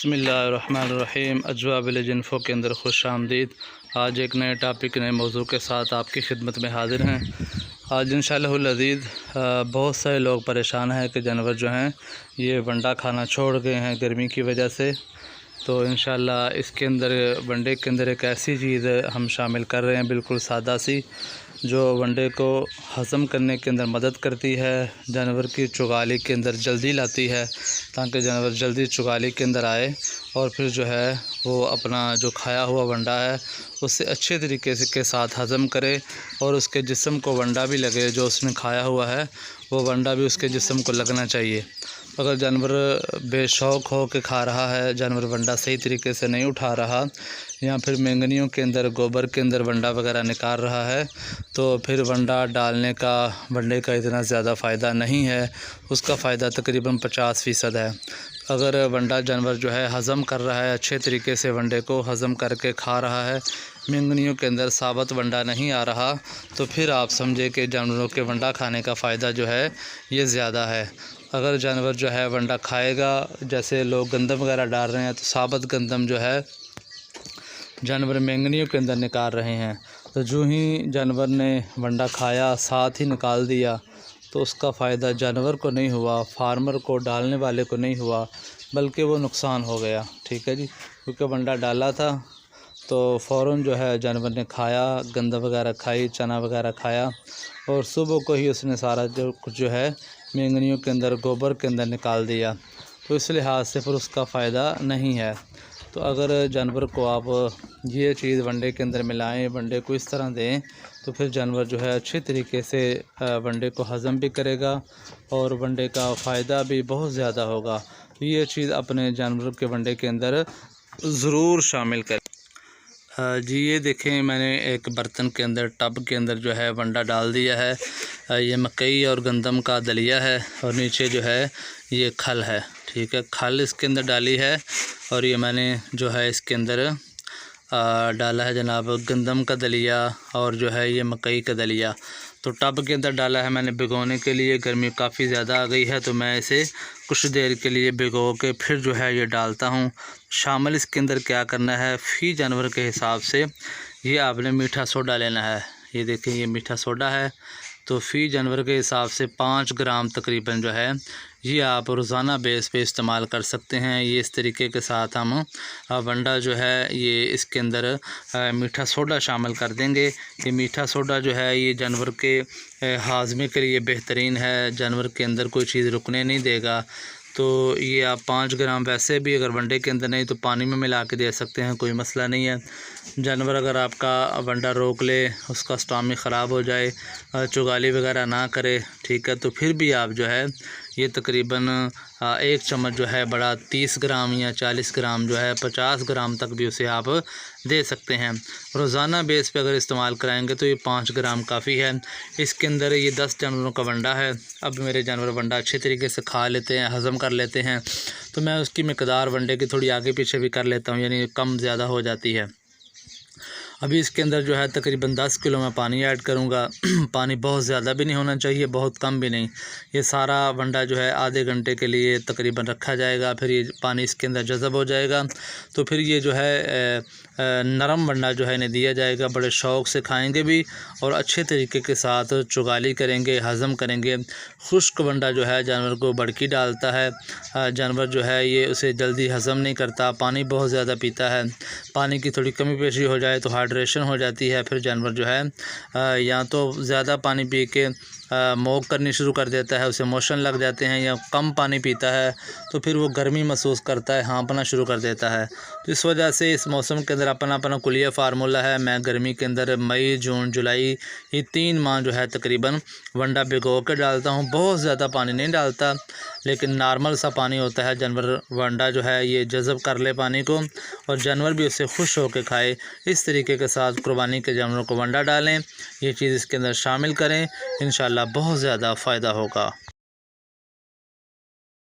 बिस्मिल्लाहिर्रहमानिर्रहीम। अजवा village info के अंदर खुश आमदीद। आज एक नए टॉपिक नए मौजू के साथ आपकी खिदमत में हाज़िर हैं। आज इंशाअल्लाहुल अज़ीज़ बहुत सारे लोग परेशान हैं कि जानवर जो हैं ये वंडा खाना छोड़ गए हैं गर्मी की वजह से। तो इंशाअल्लाह इसके अंदर वंडे के अंदर एक ऐसी चीज़ हम शामिल कर रहे हैं, बिल्कुल सादा सी, जो वंडे को हज़म करने के अंदर मदद करती है, जानवर की चुगाली के अंदर जल्दी लाती है ताकि जानवर जल्दी चुगाली के अंदर आए और फिर जो है वो अपना जो खाया हुआ वंडा है उससे अच्छे तरीके से के साथ हज़म करे और उसके जिस्म को वंडा भी लगे, जो उसने खाया हुआ है वो वंडा भी उसके जिस्म को लगना चाहिए। अगर जानवर बेशौक़ हो के खा रहा है, जानवर वंडा सही तरीके से नहीं उठा रहा या फिर मेंगनियों के अंदर गोबर के अंदर वंडा वगैरह निकाल रहा है, तो फिर वंडा डालने का वंडे का इतना ज़्यादा फ़ायदा नहीं है। उसका फ़ायदा तकरीबन 50% है। अगर वंडा जानवर जो है हज़म कर रहा है, अच्छे तरीके से वंडे को हज़म करके खा रहा है, मेंगनियों के अंदर साबुत वंडा नहीं आ रहा, तो फिर आप समझे कि जानवरों के वंडा खाने का फ़ायदा जो है ये ज़्यादा है। अगर जानवर जो है वंडा खाएगा, जैसे लोग गंदम वगैरह डाल रहे हैं, तो साबुत गंदम जो है जानवर मेंगनियों के अंदर निकाल रहे हैं, तो जो ही जानवर ने वंडा खाया साथ ही निकाल दिया तो उसका फ़ायदा जानवर को नहीं हुआ, फार्मर को, डालने वाले को नहीं हुआ, बल्कि वो नुकसान हो गया। ठीक है जी, क्योंकि वंडा डाला था तो फ़ौरन जो है जानवर ने खाया, गंदा वगैरह खाई, चना वगैरह खाया और सुबह को ही उसने सारा जो कुछ जो है मेंगनियों के अंदर गोबर के अंदर निकाल दिया, तो इस लिहाज से फिर उसका फ़ायदा नहीं है। तो अगर जानवर को आप ये चीज़ वंडे के अंदर मिलाएं, वंडे को इस तरह दें, तो फिर जानवर जो है अच्छे तरीके से वंडे को हज़म भी करेगा और वंडे का फ़ायदा भी बहुत ज़्यादा होगा। तो ये चीज़ अपने जानवरों के वंडे के अंदर ज़रूर शामिल करें। जी ये देखें, मैंने एक बर्तन के अंदर, टब के अंदर जो है वंडा डाल दिया है। ये मकई और गंदम का दलिया है और नीचे जो है ये खल है। ठीक है, खल इसके अंदर डाली है और ये मैंने जो है इसके अंदर डाला है जनाब गंदम का दलिया और जो है ये मकई का दलिया। तो टब के अंदर डाला है मैंने भिगोने के लिए। गर्मी काफ़ी ज़्यादा आ गई है तो मैं इसे कुछ देर के लिए भिगो के फिर जो है ये डालता हूँ। शामिल इसके अंदर क्या करना है, फ़ी जानवर के हिसाब से ये आपने मीठा सोडा लेना है। ये देखें, ये मीठा सोडा है, तो फ़ी जानवर के हिसाब से 5 ग्राम तकरीबन जो है ये आप रोज़ाना बेस पे इस्तेमाल कर सकते हैं। ये इस तरीके के साथ हम वंडा जो है ये इसके अंदर मीठा सोडा शामिल कर देंगे। ये मीठा सोडा जो है ये जानवर के हाज़मे के लिए बेहतरीन है, जानवर के अंदर कोई चीज़ रुकने नहीं देगा। तो ये आप 5 ग्राम वैसे भी अगर वंडे के अंदर नहीं तो पानी में मिला के दे सकते हैं, कोई मसला नहीं है। जानवर अगर आपका वंडा रोक ले, उसका स्टॉमिक ख़राब हो जाए, चुगाली वगैरह ना करे, ठीक है, तो फिर भी आप जो है ये तकरीबन 1 चम्मच जो है बड़ा 30 ग्राम या 40 ग्राम जो है 50 ग्राम तक भी उसे आप दे सकते हैं। रोज़ाना बेस पे अगर इस्तेमाल कराएंगे तो ये 5 ग्राम काफ़ी है। इसके अंदर ये 10 जानवरों का वंडा है। अब मेरे जानवर वंडा अच्छे तरीके से खा लेते हैं, हज़म कर लेते हैं, तो मैं उसकी मिकदार वंडे की थोड़ी आगे पीछे भी कर लेता हूँ, यानी कम ज़्यादा हो जाती है। अभी इसके अंदर जो है तकरीबन 10 किलो मैं पानी ऐड करूँगा। पानी बहुत ज़्यादा भी नहीं होना चाहिए, बहुत कम भी नहीं। ये सारा वंडा जो है आधे घंटे के लिए तकरीबन रखा जाएगा, फिर ये पानी इसके अंदर जज़ब हो जाएगा, तो फिर ये जो है नरम वंडा जो है इन्हें दिया जाएगा। बड़े शौक़ से खाएंगे भी और अच्छे तरीके के साथ चुगाली करेंगे, हज़म करेंगे। खुश्क वंडा जो है जानवर को बड़की डालता है, जानवर जो है ये उसे जल्दी हज़म नहीं करता, पानी बहुत ज़्यादा पीता है। पानी की थोड़ी कमी पेशी हो जाए तो हाइड्रेशन हो जाती है, फिर जानवर जो है या तो ज़्यादा पानी पी के मोक करनी शुरू कर देता है, उसे मोशन लग जाते हैं, या कम पानी पीता है तो फिर वो गर्मी महसूस करता है, हाँफना शुरू कर देता है। तो इस वजह से इस मौसम के अंदर अपना अपना कुलिया फार्मूला है। मैं गर्मी के अंदर मई, जून, जुलाई ये 3 माह जो है तकरीबन वंडा भिगो के डालता हूँ। बहुत ज़्यादा पानी नहीं डालता, लेकिन नॉर्मल सा पानी होता है, जानवर वंडा जो है ये जज़ब कर ले पानी को और जानवर भी उससे खुश होकर खाए। इस तरीके के साथ कुर्बानी के जानवरों को वंडा डालें, ये चीज़ इसके अंदर शामिल करें, इंशाअल्लाह बहुत ज़्यादा फ़ायदा होगा।